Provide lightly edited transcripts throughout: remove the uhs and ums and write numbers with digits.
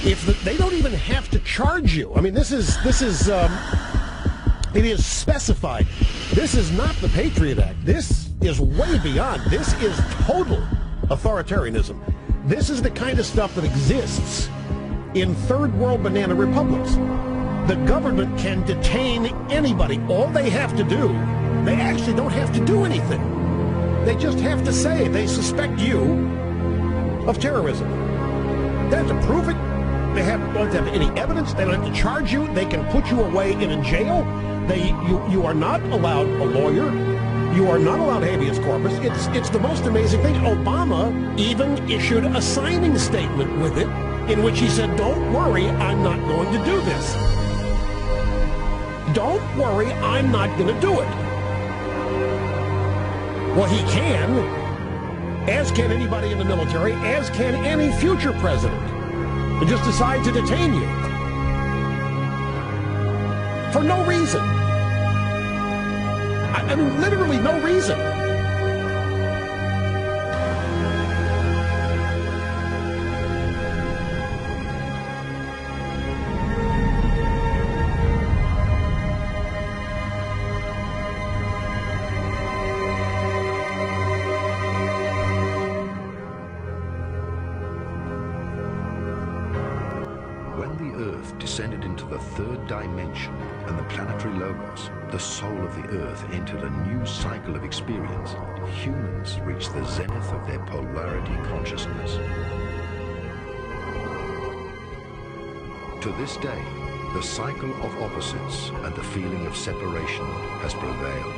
They don't even have to charge you. I mean, it is specified. This is not the Patriot Act. This is way beyond. This is total authoritarianism. This is the kind of stuff that exists in third world banana republics. The government can detain anybody. All they have to do, they actually don't have to do anything. They just have to say they suspect you of terrorism. They have to prove it. They don't have any evidence. They don't have to charge you. They can put you away in a jail. You are not allowed a lawyer. You are not allowed habeas corpus. It's the most amazing thing. Obama even issued a signing statement with it in which he said, "Don't worry, I'm not going to do this. Don't worry, I'm not going to do it." Well, he can, as can anybody in the military, as can any future president, and just decide to detain you for no reason. I mean, literally no reason. Descended into the third dimension and the planetary logos, the soul of the Earth entered a new cycle of experience. Humans reached the zenith of their polarity consciousness. To this day, the cycle of opposites and the feeling of separation has prevailed.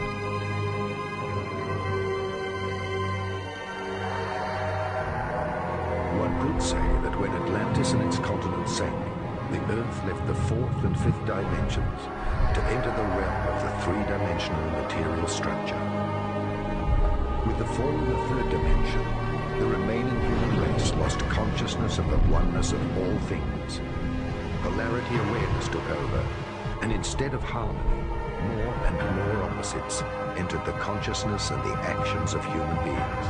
One could say that when Atlantis and its continent sank, the Earth left the fourth and fifth dimensions to enter the realm of the three-dimensional material structure. With the fall of the third dimension, the remaining human race lost consciousness of the oneness of all things. Polarity awareness took over, and instead of harmony, more and more opposites entered the consciousness and the actions of human beings.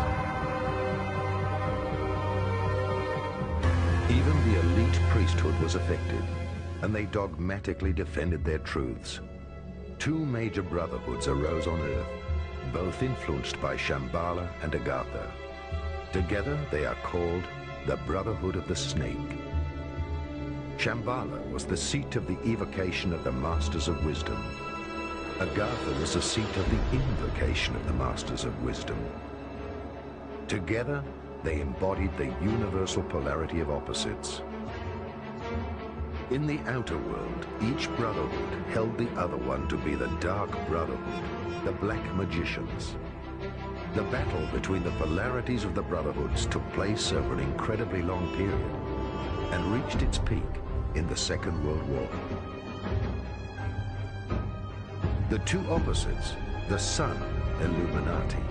Even the elite priesthood was affected, and they dogmatically defended their truths. Two major brotherhoods arose on Earth, both influenced by Shambhala and Agartha. Together they are called the Brotherhood of the Snake. Shambhala was the seat of the evocation of the Masters of Wisdom. Agartha was the seat of the invocation of the Masters of Wisdom. Together, they embodied the universal polarity of opposites. In the outer world, each brotherhood held the other one to be the Dark Brotherhood, the Black Magicians. The battle between the polarities of the brotherhoods took place over an incredibly long period and reached its peak in the Second World War. The two opposites, the Sun, Illuminati,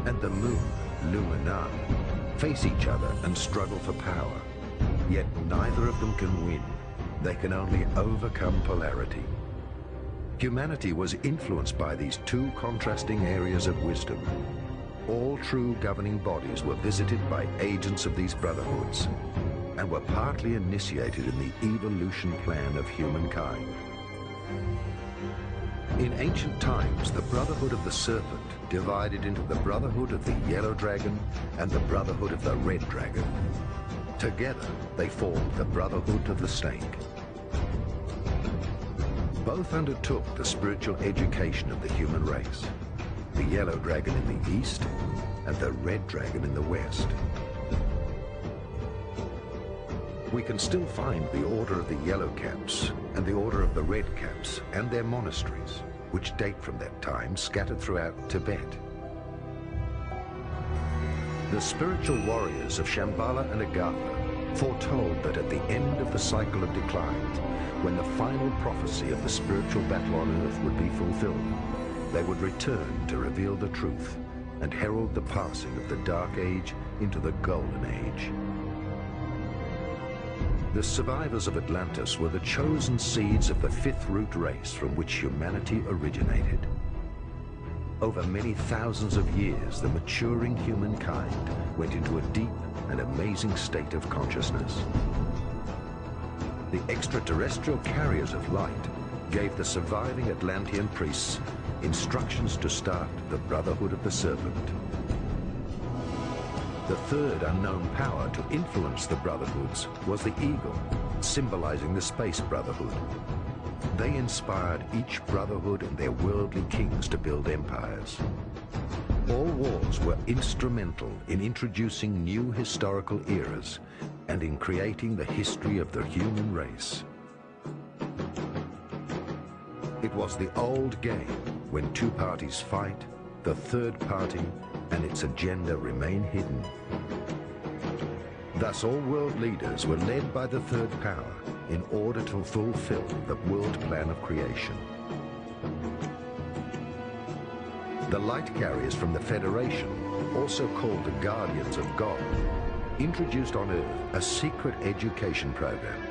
and the Moon, Luminar, face each other and struggle for power. Yet neither of them can win. They can only overcome polarity. Humanity was influenced by these two contrasting areas of wisdom. All true governing bodies were visited by agents of these brotherhoods and were partly initiated in the evolution plan of humankind. In ancient times, the Brotherhood of the Serpent divided into the Brotherhood of the Yellow Dragon and the Brotherhood of the Red Dragon. Together, they formed the Brotherhood of the Snake. Both undertook the spiritual education of the human race, the Yellow Dragon in the east and the Red Dragon in the west. We can still find the Order of the Yellow Caps and the Order of the Red Caps and their monasteries, which date from that time, scattered throughout Tibet. The spiritual warriors of Shambhala and Agartha foretold that at the end of the cycle of decline, when the final prophecy of the spiritual battle on Earth would be fulfilled, they would return to reveal the truth and herald the passing of the Dark Age into the Golden Age. The survivors of Atlantis were the chosen seeds of the fifth root race from which humanity originated. Over many thousands of years, the maturing humankind went into a deep and amazing state of consciousness. the extraterrestrial carriers of light gave the surviving Atlantean priests instructions to start the Brotherhood of the Serpent. The third unknown power to influence the Brotherhoods was the Eagle, symbolizing the Space Brotherhood. They inspired each Brotherhood and their worldly kings to build empires. All wars were instrumental in introducing new historical eras and in creating the history of the human race. It was the old game when two parties fight, the third party and its agenda remain hidden. Thus all world leaders were led by the third power in order to fulfill the world plan of creation. The light carriers from the Federation, also called the Guardians of God, introduced on Earth a secret education program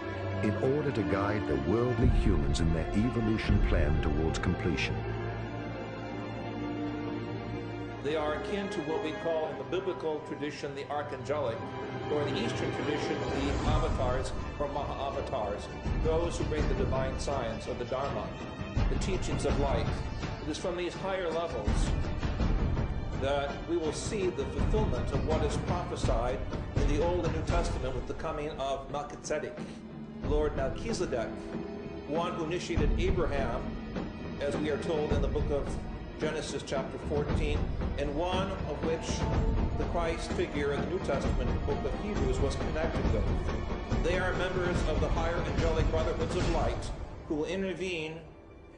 in order to guide the worldly humans in their evolution plan towards completion. They are akin to what we call in the biblical tradition the archangelic, or in the Eastern tradition the avatars or maha-avatars, those who bring the divine science or the Dharma, the teachings of light. It is from these higher levels that we will see the fulfillment of what is prophesied in the Old and New Testament with the coming of Melchizedek, Lord Melchizedek, one who initiated Abraham, as we are told in the book of Genesis chapter 14, and one of which the Christ figure in the New Testament book of Hebrews was connected with. They are members of the higher angelic brotherhoods of light who will intervene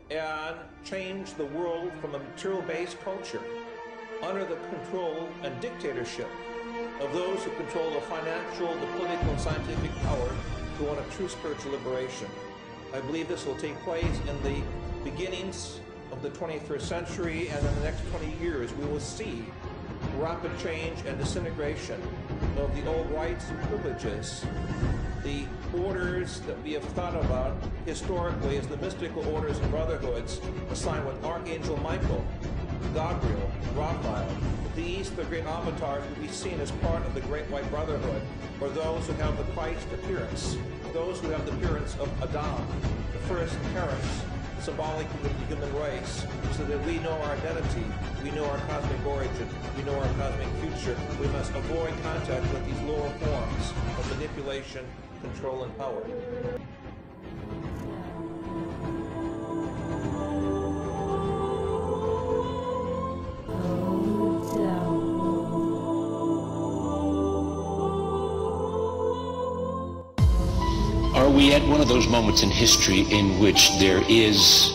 and change the world from a material-based culture under the control and dictatorship of those who control the financial, the political, and scientific power to want a true spiritual liberation. I believe this will take place in the beginnings of the 21st century, and in the next 20 years we will see rapid change and disintegration of the old rights and privileges, the orders that we have thought about historically as the mystical orders and brotherhoods assigned with Archangel Michael, Gabriel, Raphael. These, the great avatars, will be seen as part of the Great White Brotherhood, or those who have the Christ appearance, those who have the appearance of Adam, the first parents, symbolic of the human race, so that we know our identity, we know our cosmic origin, we know our cosmic future. We must avoid contact with these lower forms of manipulation, control, and power. Are we at one of those moments in history in which there is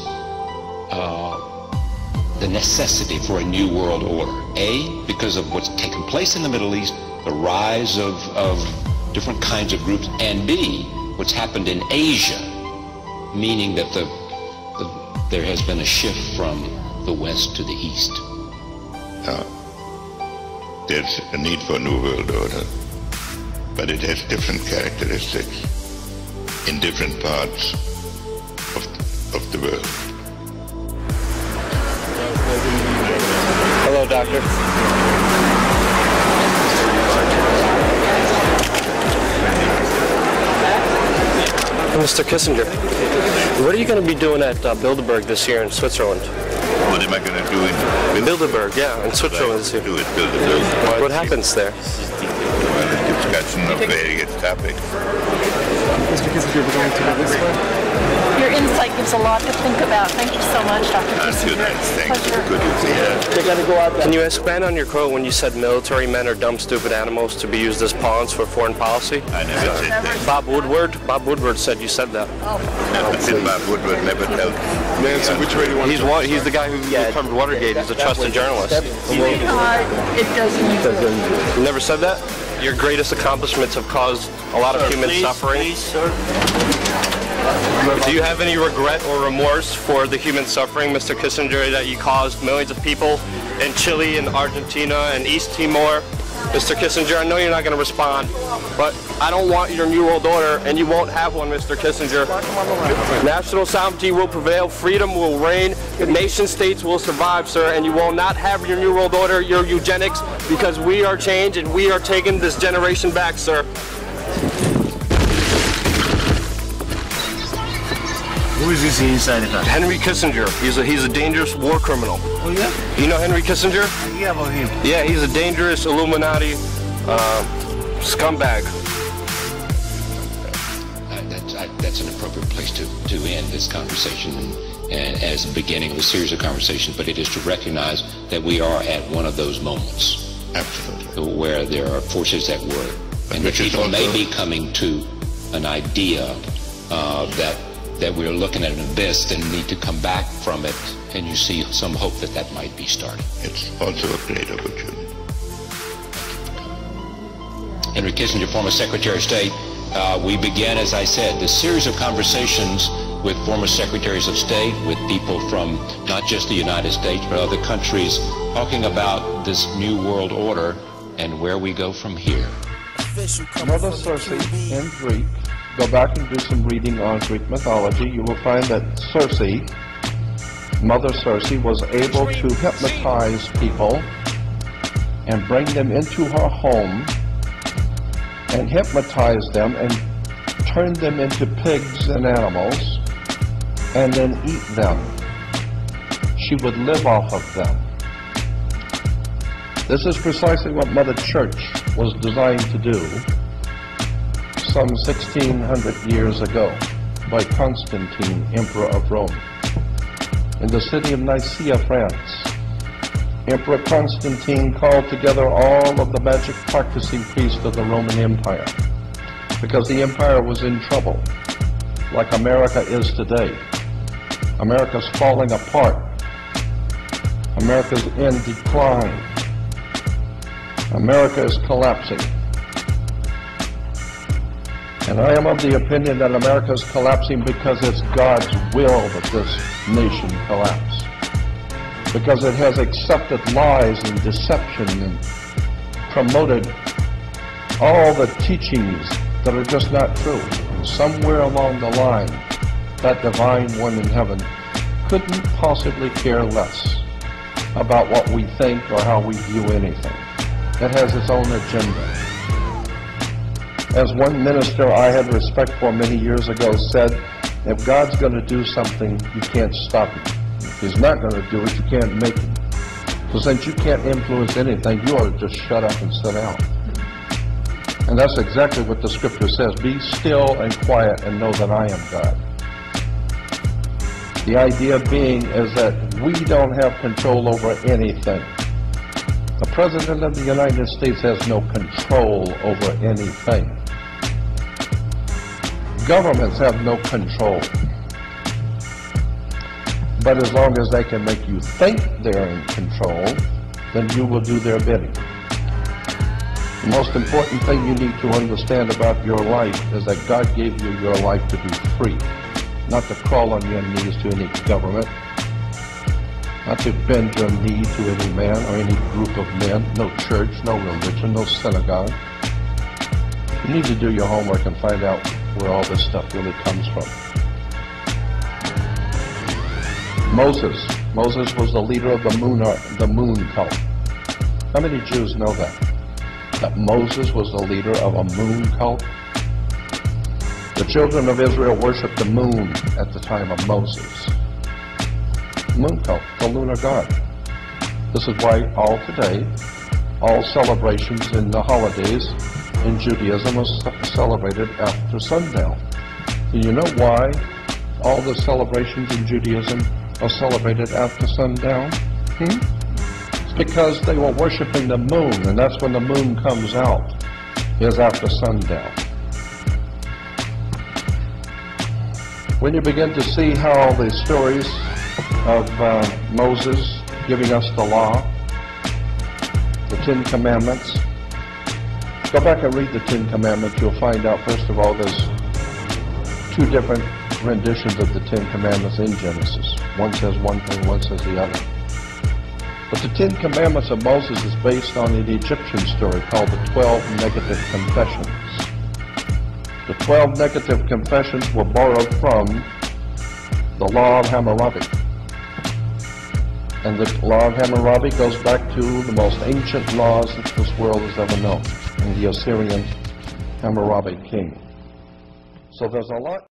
the necessity for a new world order? A, because of what's taken place in the Middle East, the rise of different kinds of groups, and B, what's happened in Asia, meaning that there has been a shift from the West to the East. There's a need for a new world order, but it has different characteristics in different parts of the world. Hello, Doctor. Mr. Kissinger, what are you going to be doing at Bilderberg this year in Switzerland? What am I going to do in Bilderberg, yeah, in Switzerland this year. do at Bilderberg? What happens there? Well, a discussion of various topics. Mr. Kissinger, we're going to go this way. Your insight gives a lot to think about. Thank you so much, Dr. Kissinger. Thank you. Good to see you. They're going to go out. Can you expand on your quote when you said military men are dumb, stupid animals to be used as pawns for foreign policy? I never said that. Bob Woodward said you said that. Never said Bob Woodward never told me. Nancy, which way do you want He's the guy who covered Watergate. He's a trusted journalist. It doesn't. You never said that? Your greatest accomplishments have caused a lot of human suffering. Please, sir. Do you have any regret or remorse for the human suffering, Mr. Kissinger, that you caused millions of people in Chile and Argentina and East Timor? Mr. Kissinger, I know you're not going to respond, but I don't want your New World Order, and you won't have one, Mr. Kissinger. National sovereignty will prevail, freedom will reign, nation states will survive, sir, and you will not have your New World Order, your eugenics, because we are changed and we are taking this generation back, sir. Who is this inside the car? Henry Kissinger. He's a dangerous war criminal. Oh yeah? You know Henry Kissinger? I hear about him. Yeah, he's a dangerous Illuminati scumbag. That's an appropriate place to end this conversation and as the beginning of a series of conversations, but it is to recognize that we are at one of those moments. Absolutely. Where there are forces at work. And that people may be coming to an idea that we're looking at an abyss and need to come back from it, and you see some hope that might be starting. It's also a great opportunity. Henry Kissinger, former Secretary of State. We began, as I said, this series of conversations with former secretaries of state, with people from not just the United States, but other countries, talking about this new world order and where we go from here. Mother Circe in Greek, go back and do some reading on Greek mythology. You will find that Circe, Mother Circe, was able to hypnotize people and bring them into her home and hypnotize them and turn them into pigs and animals and then eat them. She would live off of them. This is precisely what Mother Church was designed to do some 1600 years ago by Constantine, Emperor of Rome. In the city of Nicaea, France, Emperor Constantine called together all of the magic practicing priests of the Roman Empire because the empire was in trouble, like America is today. America's falling apart. America's in decline. America is collapsing. And I am of the opinion that America is collapsing because it's God's will that this nation collapse. Because it has accepted lies and deception and promoted all the teachings that are just not true. And somewhere along the line, that divine one in heaven couldn't possibly care less about what we think or how we view anything. It has its own agenda. As one minister I had respect for many years ago said, if God's going to do something, you can't stop him. If he's not going to do it, you can't make him. So since you can't influence anything, you ought to just shut up and sit down. And that's exactly what the scripture says. Be still and quiet and know that I am God. The idea being is that we don't have control over anything. The President of the United States has no control over anything. Governments have no control. But as long as they can make you think they're in control, then you will do their bidding. The most important thing you need to understand about your life is that God gave you your life to be free, not to crawl on your knees to any government, not to bend your knee to any man or any group of men, no church, no religion, no synagogue. You need to do your homework and find out where all this stuff really comes from. Moses was the leader of the moon cult. How many Jews know that? That Moses was the leader of a moon cult? The children of Israel worshiped the moon at the time of Moses. Moon cult, the lunar god. This is why today, all celebrations in the holidays in Judaism are celebrated after sundown. Do you know why all the celebrations in Judaism are celebrated after sundown? It's because they were worshiping the moon, and that's when the moon comes out, is after sundown. When you begin to see how the stories of Moses giving us the law, the 10 Commandments, go back and read the 10 Commandments. You'll find out, first of all, there's two different renditions of the 10 Commandments in Genesis. One says one thing, one says the other. But the 10 Commandments of Moses is based on an Egyptian story called the 12 Negative Confessions. The 12 Negative Confessions were borrowed from the Law of Hammurabi. And the Law of Hammurabi goes back to the most ancient laws that this world has ever known, in the Assyrian Hammurabi king. So there's a lot